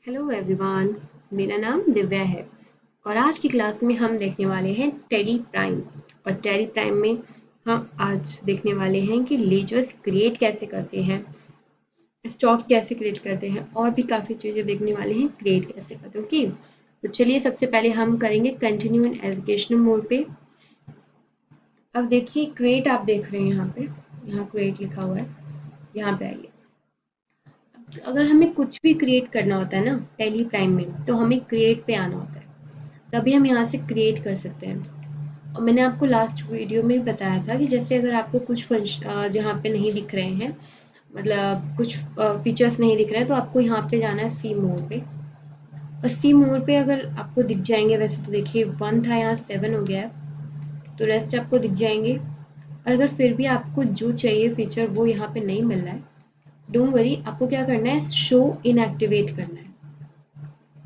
Hello everyone, मेरा नाम दिव्या है और आज की क्लास में हम देखने वाले हैं टेली प्राइम। और टेली प्राइम में हम आज देखने वाले हैं कि लेजर्स क्रिएट कैसे करते हैं, स्टॉक कैसे क्रिएट करते हैं और भी काफ़ी चीज़ें देखने वाले हैं क्रिएट कैसे करते हैं। ओके, तो चलिए सबसे पहले हम करेंगे कंटिन्यू इन एजुकेशनल मोड पे। अब देखिए क्रिएट आप देख रहे हैं यहाँ क्रिएट लिखा हुआ है, यहाँ पे आइए। अगर हमें कुछ भी क्रिएट करना होता है ना टेली प्राइम में, तो हमें क्रिएट पे आना होता है, तभी हम यहाँ से क्रिएट कर सकते हैं। और मैंने आपको लास्ट वीडियो में बताया था कि जैसे अगर आपको कुछ जहाँ पे नहीं दिख रहे हैं, मतलब कुछ फीचर्स नहीं दिख रहे हैं, तो आपको यहाँ पे जाना है सी मोड पे। और सी मोड पे अगर आपको दिख जाएंगे, वैसे तो देखिए 1 था, यहाँ 7 हो गया है, तो रेस्ट आपको दिख जाएंगे। और अगर फिर भी आपको जो चाहिए फीचर वो यहाँ पे नहीं मिल रहा है, डोंट वरी, आपको क्या करना है, शो इनएक्टिवेट करना है।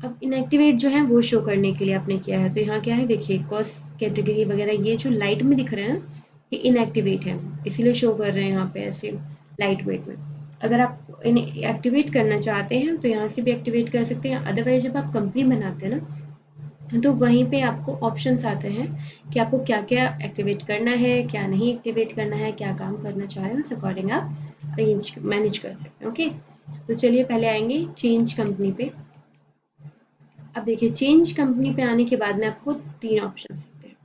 अब इनएक्टिवेट जो है वो शो करने के लिए आपने किया है, तो यहाँ क्या है देखिए, कॉस्ट कैटेगरी वगैरह ये जो लाइट में दिख रहे हैं ना, ये इनएक्टिवेट है, इसीलिए शो कर रहे हैं यहाँ पे ऐसे लाइट वेट में। अगर आप इन्हें एक्टिवेट करना चाहते हैं तो यहाँ से भी एक्टिवेट कर सकते हैं। अदरवाइज जब आप कंपनी बनाते हैं ना, तो वहीं पे आपको ऑप्शंस आते हैं कि आपको क्या क्या एक्टिवेट करना है, क्या नहीं एक्टिवेट करना है, क्या काम करना चाह रहे हैं, उस अकॉर्डिंग आप अरेंज मैनेज कर सकते हैं। ओके, तो चलिए पहले आएंगे चेंज कंपनी पे। अब देखिए चेंज कंपनी पे आने के बाद में आपको 3 ऑप्शन दिखते हैं।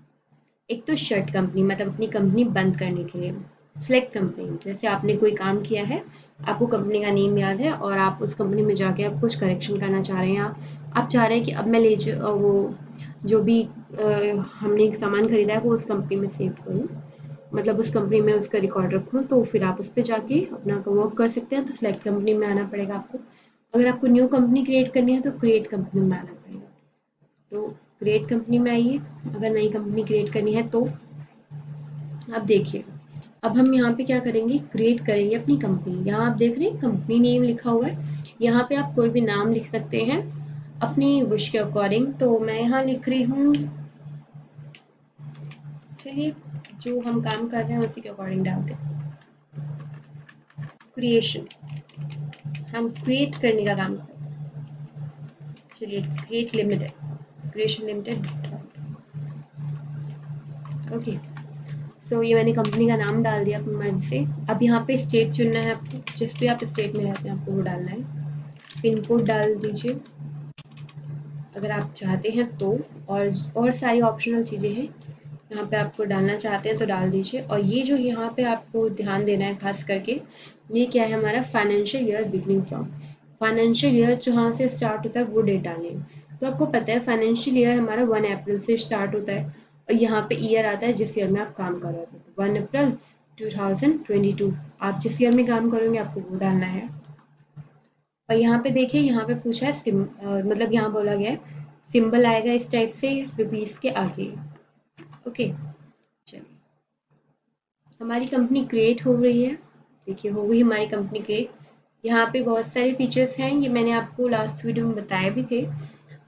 एक तो शट कंपनी, मतलब अपनी कंपनी बंद करने के लिए। सिलेक्ट कंपनी, जैसे आपने कोई काम किया है, आपको कंपनी का नेम याद है और आप उस कंपनी में जाके आप कुछ करेक्शन करना चाह रहे हैं, आप चाह रहे हैं कि अब मैं वो जो भी हमने सामान खरीदा है वो उस कंपनी में सेव करूँ, मतलब उस कंपनी में उसका रिकॉर्ड रखूँ, तो फिर आप उस पे जाके अपना वर्क कर सकते हैं। तो सिलेक्ट कंपनी में आना पड़ेगा आपको। अगर आपको न्यू कंपनी क्रिएट करनी है तो क्रिएट कंपनी में आना पड़ेगा, तो क्रिएट कंपनी में आइए। अगर नई कंपनी क्रिएट करनी है तो अब देखिए, अब हम यहाँ पे क्या करेंगे, क्रिएट करेंगे अपनी कंपनी। यहाँ आप देख रहे हैं कंपनी नेम लिखा हुआ है, यहाँ पे आप कोई भी नाम लिख सकते हैं अपनी विश के अकॉर्डिंग। तो मैं यहाँ लिख रही हूँ, चलिए जो हम काम कर रहे हैं उसी के अकॉर्डिंग डालते हैं, क्रिएशन। हम क्रिएट करने का काम कर रहे हैं, चलिए create limited, creation limited. Okay, so ये मैंने कंपनी का नाम डाल दिया अपनी मर्जी से। अब यहाँ पे स्टेट चुनना है आपको, जिस भी आप स्टेट में रहते हैं आपको वो डालना है। पिन कोड डाल दीजिए अगर आप चाहते हैं तो, और सारी ऑप्शनल चीज़ें हैं, यहाँ पे आपको डालना चाहते हैं तो डाल दीजिए। और ये जो यहाँ पे आपको ध्यान देना है खास करके, ये क्या है, हमारा financial year beginning from. Financial year जहाँ से स्टार्ट होता है वो डेट डालनी है। तो आपको पता है फाइनेंशियल ईयर हमारा 1 अप्रैल से स्टार्ट होता है, और यहाँ पे ईयर आता है जिस ईयर में आप काम कर रहे थे, तो 1 अप्रैल 2022। आप जिस ईयर में काम करोगे आपको वो डालना है। और यहाँ पे देखिए, यहाँ पे पूछा है मतलब यहाँ बोला गया है सिंबल आएगा इस टाइप से रुपीस के आगे। ओके, चलिए हमारी कंपनी क्रिएट हो रही है। देखिए हो गई हमारी कंपनी क्रिएट। यहाँ पे बहुत सारे फीचर्स हैं, ये मैंने आपको लास्ट वीडियो में बताए भी थे।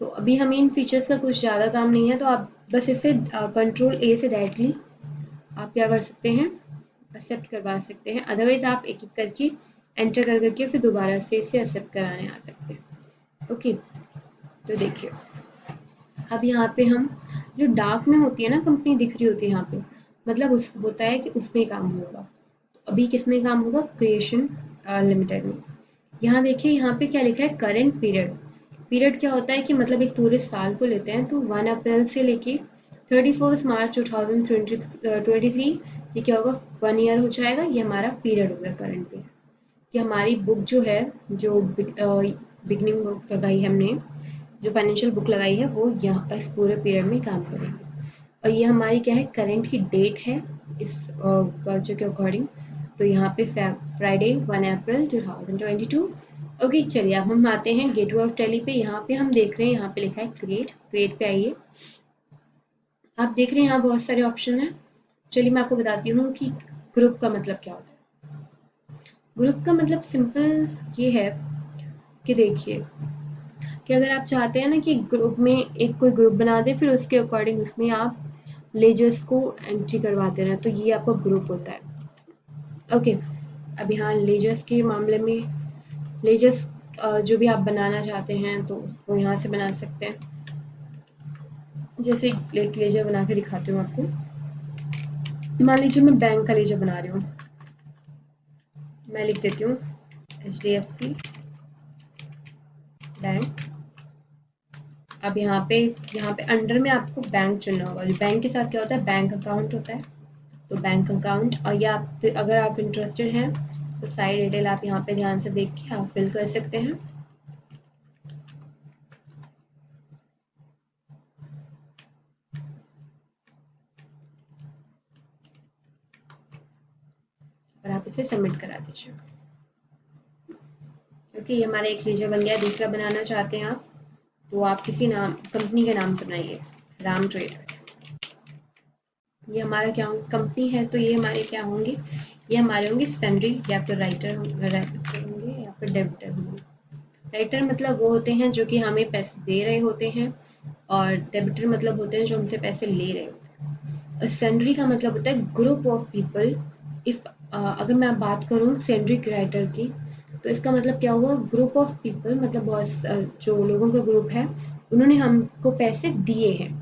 तो अभी हमें इन फीचर्स का कुछ ज़्यादा काम नहीं है, तो आप बस इसे कंट्रोल ए से डायरेक्टली आप क्या कर सकते हैं, एक्सेप्ट करवा सकते हैं। अदरवाइज आप एक एक करके एंटर कर करके फिर दोबारा से इसे एक्सेप्ट कराने आ सकते हैं। ओके, तो देखिए अब यहाँ पे हम, जो डार्क में होती है ना कंपनी दिख रही होती है यहाँ पे, मतलब उस होता है कि उसमें काम होगा। तो अभी किस में काम होगा, क्रिएशन लिमिटेड में। यहाँ देखिए यहाँ पे क्या लिखा है, करंट पीरियड। पीरियड क्या होता है कि मतलब एक पूरे साल को लेते हैं, तो 1 अप्रैल से लेके 31 मार्च 2023, ये क्या होगा, 1 ईयर हो जाएगा। ये हमारा पीरियड हो गया करंट पीरियड, कि हमारी बुक जो है, जो बिगनिंग बुक लगाई है हमने, जो फाइनेंशियल बुक लगाई है वो यहाँ इस पूरे पीरियड में काम करेंगे। और ये हमारी क्या है, करंट की डेट है इस वर्चर के अकॉर्डिंग। तो यहाँ पे फ्राइडे 1 अप्रैल 2022। ओके, चलिए अब हम आते हैं गेटवे ऑफ टेली पे। यहाँ पे हम देख रहे हैं, यहाँ पे लिखा है क्रिएट। क्रिएट पे आइए, आप देख रहे हैं यहाँ बहुत सारे ऑप्शन हैं। चलिए मैं आपको बताती हूँ कि ग्रुप का मतलब क्या होता है। ग्रुप का मतलब सिंपल ये है कि देखिए, कि अगर आप चाहते हैं ना कि ग्रुप में एक कोई ग्रुप बना दे, फिर उसके अकॉर्डिंग उसमें आप लेजर्स को एंट्री करवाते रहें, तो ये आपका ग्रुप होता है। ओके, अब यहाँ लेजर्स के मामले में, लेजर्स जो भी आप बनाना चाहते हैं तो वो यहाँ से बना सकते हैं। जैसे एक लेजर बना के दिखाती हूँ आपको। मान लीजिए मैं बैंक का लेजर बना रही हूँ। मैं लिख देती हूँ HDFC बैंक। अब यहाँ पे अंडर में आपको बैंक चुनना होगा। बैंक के साथ क्या होता है, बैंक अकाउंट होता है, तो बैंक अकाउंट। और या अगर आप इंटरेस्टेड हैं तो सारी डिटेल आप यहाँ पे ध्यान से देख के आप फिल कर सकते हैं। और आप इसे सबमिट करा दीजिए। क्योंकि ये हमारा एक लेजर बन गया। दूसरा बनाना चाहते हैं आप तो आप किसी नाम कंपनी के नाम से बनाइए, राम ट्रेडर्स। ये हमारा क्या कंपनी है, तो ये हमारे क्या होंगे, ये हमारे होंगे सन्ड्री, या फिर राइटर होंगे या फिर डेबिटर होंगे। राइटर मतलब वो होते हैं जो कि हमें पैसे दे रहे होते हैं, और डेबिटर मतलब होते हैं जो हमसे पैसे ले रहे होते हैं। सन्ड्री का मतलब होता है ग्रुप ऑफ पीपल। इफ अगर मैं बात करूँ सन्ड्री राइटर की, तो इसका मतलब क्या हुआ, ग्रुप ऑफ पीपल मतलब बहुत जो लोगों का ग्रुप है उन्होंने हमको पैसे दिए हैं।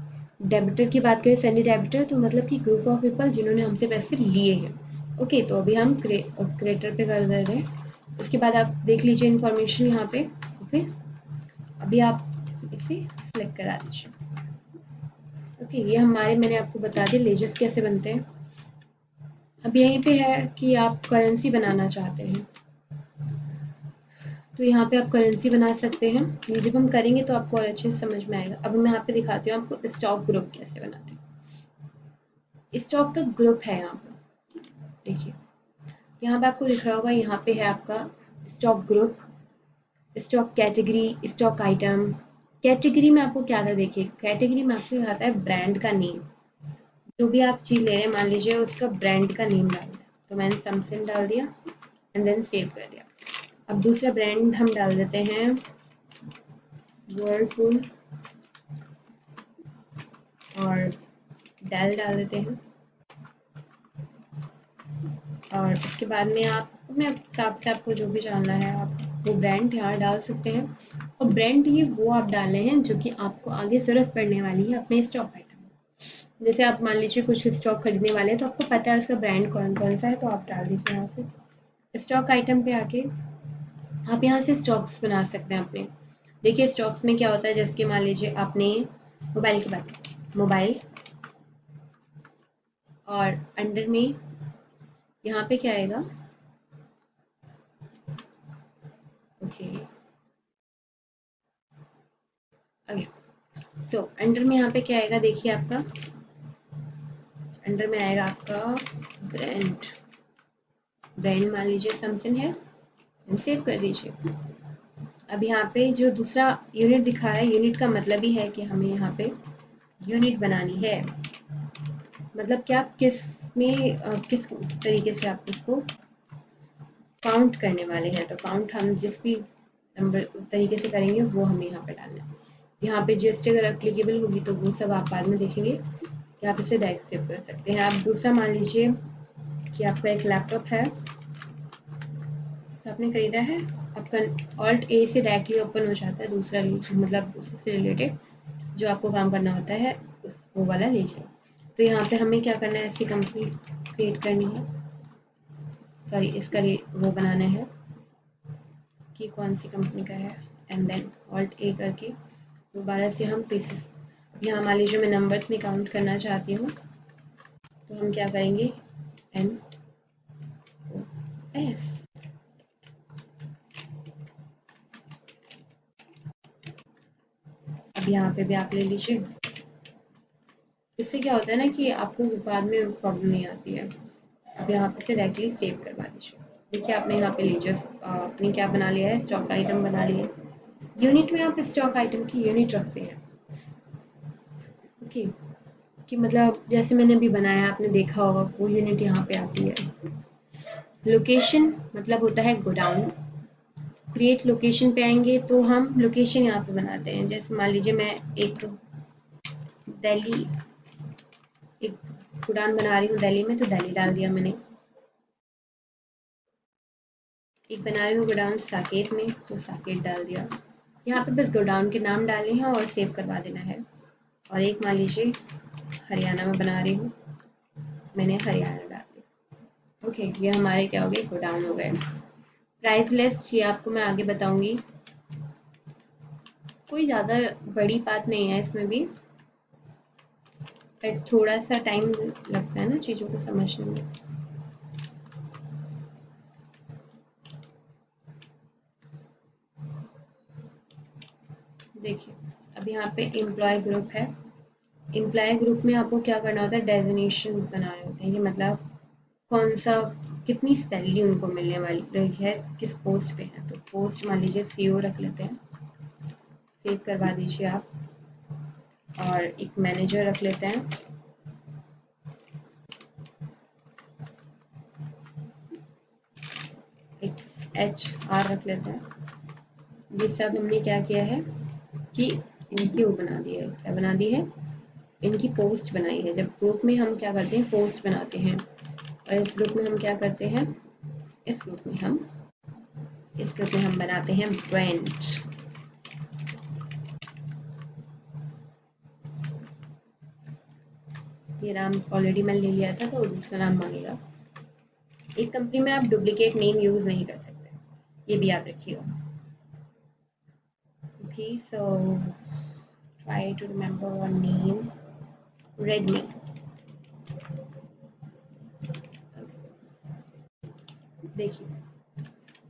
डेबिटर की बात करें, सैंडी डेबिटर, तो मतलब कि ग्रुप ऑफ पीपल जिन्होंने हमसे पैसे लिए हैं। ओके, तो अभी हम क्रिएटर पे कर दे रहे हैं। उसके बाद आप देख लीजिए इन्फॉर्मेशन यहाँ पे। ओके, अभी आप इसे सिलेक्ट करा दीजिए। ओके, ये हमारे, मैंने आपको बता दिया लेजर्स कैसे बनते हैं। अब यहीं पे है कि आप करेंसी बनाना चाहते हैं, तो यहाँ पे आप करेंसी बना सकते हैं। ये जब हम करेंगे तो आपको और अच्छे से समझ में आएगा। अब मैं यहाँ पे दिखाती हूँ आपको स्टॉक ग्रुप कैसे बनाते हैं। स्टॉक का ग्रुप है यहाँ पे, देखिए यहाँ पे आपको दिख रहा होगा, यहाँ पे है आपका stock group, stock category, stock item. Category में आपको क्या था, देखिए कैटेगरी में आपको आता है ब्रांड का नेम। जो भी आप चीज़ ले रहे हैं मान लीजिए उसका ब्रांड का नेम डालना है, तो मैंने सैमसंग डाल दिया एंड देन सेव कर दिया। अब दूसरा ब्रांड हम डाल देते हैं वर्लपूल, और डेल डाल देते हैं। और उसके बाद में आप अपने हिसाब से आपको जो भी जानना है आप वो ब्रांड यहाँ डाल सकते हैं। और ब्रांड ये वो आप डाल रहे हैं जो कि आपको आगे ज़रूरत पड़ने वाली है अपने स्टॉक आइटम में। जैसे आप मान लीजिए कुछ स्टॉक खरीदने वाले हैं तो आपको पता है उसका ब्रांड कौन कौन सा है, तो आप डाल दीजिए यहाँ से। स्टॉक आइटम पे आके आप यहाँ से स्टॉक्स बना सकते हैं अपने। देखिए स्टॉक्स में क्या होता है, जैसे कि मान लीजिए आपने मोबाइल की बात की, मोबाइल, और अंडर में यहाँ पे क्या आएगा, ओके ओके, सो अंडर में यहाँ पे क्या आएगा, देखिए आपका अंडर में आएगा आपका ब्रांड। ब्रांड मान लीजिए सैमसंग है, सेव कर दीजिए। अब यहाँ पे जो दूसरा यूनिट दिखा है, यूनिट का मतलब ही है कि हमें यहाँ पे यूनिट बनानी है। मतलब कि आप किस में किस तरीके से आप इसको काउंट करने वाले हैं, तो काउंट हम जिस भी नंबर तरीके से करेंगे वो हमें यहाँ पे डालना है। यहाँ पे जीएसटी अगर एप्लीकेबल होगी तो वो सब आप बाद में देखेंगे, या आप इसे डायरेक्ट सेव कर सकते हैं। आप दूसरा मान लीजिए कि आपका एक लैपटॉप है, तो आपने खरीदा है, आपका ऑल्ट ए से डायरेक्टली ओपन हो जाता है दूसरा, मतलब उससे रिलेटेड जो आपको काम करना होता है उस वो वाला लीजिए। तो यहाँ पे हमें क्या करना है, इसकी कंपनी क्रिएट करनी है, सॉरी इसका वो बनाना है कि कौन सी कंपनी का है, एंड देन ऑल्ट ए करके दोबारा से हम पीसेस, यहाँ मान लीजिए मैं नंबर्स में काउंट करना चाहती हूँ, तो हम क्या करेंगे, एन ओ एस। अब यहाँ पे भी आप ले लीजिए। इससे क्या होता है ना कि आपको बाद में प्रॉब्लम नहीं आती है। अब यहाँ पे से डायरेक्टली सेव करवा दीजिए। देखिए आपने यहाँ पे लीजिए, आपने क्या बना लिया है, स्टॉक आइटम बना लिया। यूनिट में आप स्टॉक आइटम की यूनिट रखते हैं। ओके, कि मतलब जैसे मैंने अभी बनाया आपने देखा होगा वो यूनिट यहाँ पे आती है। लोकेशन मतलब होता है गोडाउन। क्रिएट लोकेशन पे आएंगे तो हम लोकेशन यहाँ पे बनाते हैं। जैसे मान लीजिए मैं एक दिल्ली, एक गोडाउन बना रही हूँ दिल्ली में, तो दिल्ली डाल दिया मैंने। एक बना रही हूँ गोडाउन साकेत में, तो साकेत डाल दिया। यहाँ पे बस गोडाउन के नाम डालने हैं और सेव करवा देना है। और एक मान लीजिए हरियाणा में बना रही हूँ, मैंने हरियाणा डाल दिया। ओके, ये हमारे क्या हो गए, गोडाउन हो गए। प्राइस लिस्ट ये आपको मैं आगे बताऊंगी, कोई ज़्यादा बड़ी बात नहीं है इसमें भी, बट थोड़ा सा टाइम लगता है ना चीज़ों को समझने में। देखिए अब यहाँ पे एम्प्लॉय ग्रुप है। एम्प्लॉय ग्रुप में आपको क्या करना होता है, डेजिग्नेशन बनाने होते हैं, ये मतलब कौन सा कितनी सैलरी उनको मिलने वाली रही है, किस पोस्ट पे है। तो पोस्ट मान लीजिए सीओ रख लेते हैं, सेव करवा दीजिए आप। और एक मैनेजर रख लेते हैं, एक HR रख लेते हैं। ये सब हमने क्या किया है कि इनकी वो बना दी है, क्या बना दी है, इनकी पोस्ट बनाई है। जब ग्रुप में हम क्या करते हैं, पोस्ट बनाते हैं, और इस ग्रुप में हम क्या करते हैं, इस ग्रुप में हम बनाते हैं ब्रांड। ये नाम ऑलरेडी मैंने ले लिया था तो दूसरा नाम मांगेगा। इस कंपनी में आप डुप्लीकेट नेम यूज नहीं कर सकते, ये भी याद रखिएगा। Okay, so try to remember one name, Redmi. देखिए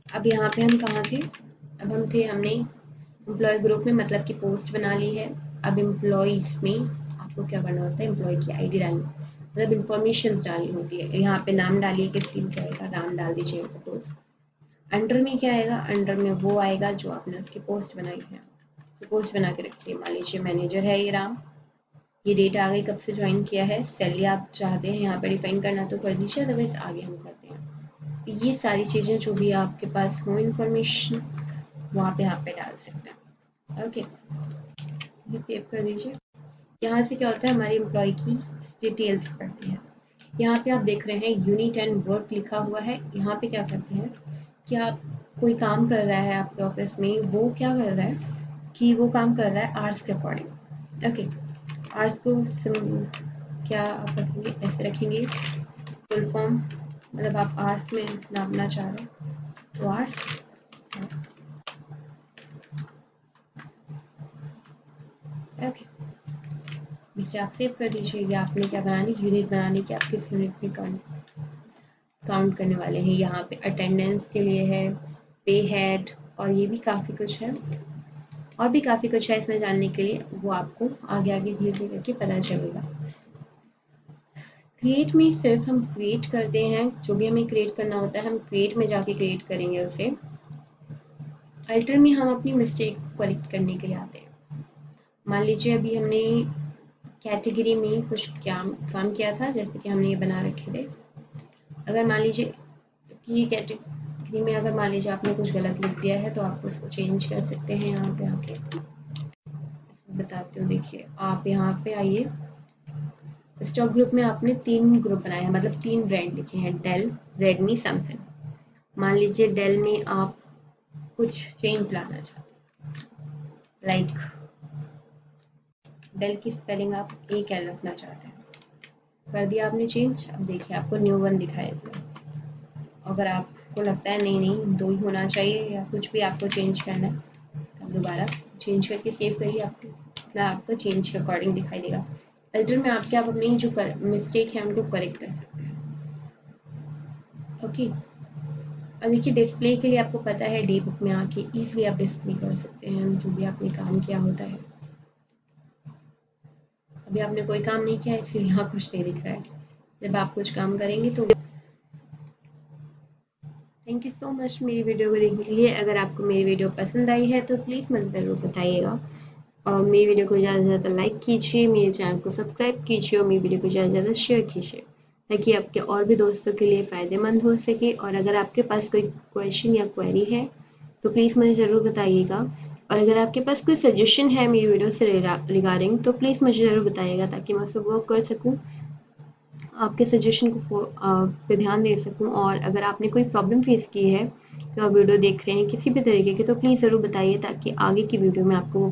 अब यहाँ पे हम कहाँ थे, अब हम थे, हमने एम्प्लॉय ग्रुप में मतलब कि पोस्ट बना ली है। अब एम्प्लॉयज में आपको क्या करना होता है, एम्प्लॉय की आईडी डालनी, मतलब इन्फॉर्मेशन डालनी होती है। यहाँ पे नाम डालिए, किसी क्या आएगा, नाम डाल दीजिए सपोज। अंडर में क्या आएगा, अंडर में वो आएगा जो आपने उसकी पोस्ट बनाई है, तो पोस्ट बना के रखिए। मान लीजिए मैनेजर है ये राम, ये डेट आ गई, कब से ज्वाइन किया है, सैलरी आप चाहते हैं यहाँ पे डिफाइन करना तो कर दीजिए, अदरवाइज आगे हम करते हैं। ये सारी चीज़ें जो भी आपके पास हो इन्फॉर्मेशन, वहाँ पे आप पे डाल सकते हैं। ओके, ये सेव कर दीजिए। यहाँ से क्या होता है, हमारी एम्प्लॉय की डिटेल्स पड़ती है। यहाँ पे आप देख रहे हैं यूनिट एंड वर्क लिखा हुआ है। यहाँ पे क्या करते हैं कि आप कोई काम कर रहा है आपके ऑफिस में, वो क्या कर रहा है कि वो काम कर रहा है आवर्स के अकॉर्डिंग। ओके, आवर्स को क्या आप रखेंगे, ऐसे रखेंगे फुल फॉर्म, मतलब आप आवर्स में नापना चाह रहे हैं तो आवर्स। ओके, इसे आप सेव कर दीजिए। या आपने क्या बनानी, यूनिट बनानी कि आप किस यूनिट में काउंट करने वाले हैं। यहाँ पे अटेंडेंस के लिए है, पे हेड, और ये भी काफ़ी कुछ है, और भी काफ़ी कुछ है इसमें जानने के लिए, वो आपको आगे आगे धीरे धीरे करके पता चलेगा। क्रिएट में सिर्फ हम क्रिएट करते हैं, जो भी हमें क्रिएट करना होता है हम क्रिएट में जाके क्रिएट करेंगे उसे। अल्टर में हम अपनी मिस्टेक को करेक्ट करने के लिए आते हैं। मान लीजिए अभी हमने कैटेगरी में कुछ काम किया था, जैसे कि हमने ये बना रखे थे। अगर मान लीजिए कि ये कैटेगरी में अगर मान लीजिए आपने कुछ गलत लिख दिया है, तो आप उसको चेंज कर सकते हैं। यहाँ पे आके बताती हूँ, देखिए आप यहाँ पे आइए। स्टॉक ग्रुप में आपने 3 ग्रुप बनाए हैं, मतलब 3 ब्रांड लिखे हैं, डेल, रेडमी, सैमसंग। मान लीजिए डेल में आप कुछ चेंज लाना चाहते हैं, लाइक डेल की स्पेलिंग आप A रखना चाहते हैं, कर दिया आपने चेंज। अब देखिए आपको न्यू वन दिखाएगा। अगर आपको लगता है नहीं नहीं 2 ही होना चाहिए, या कुछ भी आपको चेंज करना है, तब दोबारा चेंज करके सेव करिए, आपको चेंज के अकॉर्डिंग दिखाई देगा। अल्टर में आपके आप अपनी जो मिस्टेक है उनको करेक्ट कर सकते हैं। ओके, और देखिए डिस्प्ले के लिए आपको पता है डे बुक में आके ईजिली आप डिस्प्ले कर सकते हैं जो भी आपने काम किया होता है। अभी आपने कोई काम नहीं किया इसलिए यहाँ कुछ नहीं दिख रहा है, जब आप कुछ काम करेंगे तो। थैंक यू सो मच मेरी वीडियो को देखने के लिए। अगर आपको मेरी वीडियो पसंद आई है तो प्लीज़ मुझे ज़रूर बताइएगा, और मेरी वीडियो को ज़्यादा से ज़्यादा लाइक कीजिए, मेरे चैनल को सब्सक्राइब कीजिए, और मेरी वीडियो को ज़्यादा से ज़्यादा शेयर कीजिए, ताकि आपके और भी दोस्तों के लिए फ़ायदेमंद हो सके। और अगर आपके पास कोई क्वेश्चन या क्वेरी है तो प्लीज़ मुझे ज़रूर बताइएगा। और अगर आपके पास कोई सजेशन है मेरी वीडियो से रिगार्डिंग, तो प्लीज़ मुझे ज़रूर बताइएगा, ताकि मैं उसे वर्क कर सकूँ, आपके सजेशन को पे ध्यान दे सकूँ। और अगर आपने कोई प्रॉब्लम फेस की है वीडियो देख रहे हैं किसी भी तरीके की, तो प्लीज़ ज़रूर बताइए ताकि आगे की वीडियो में आपको वो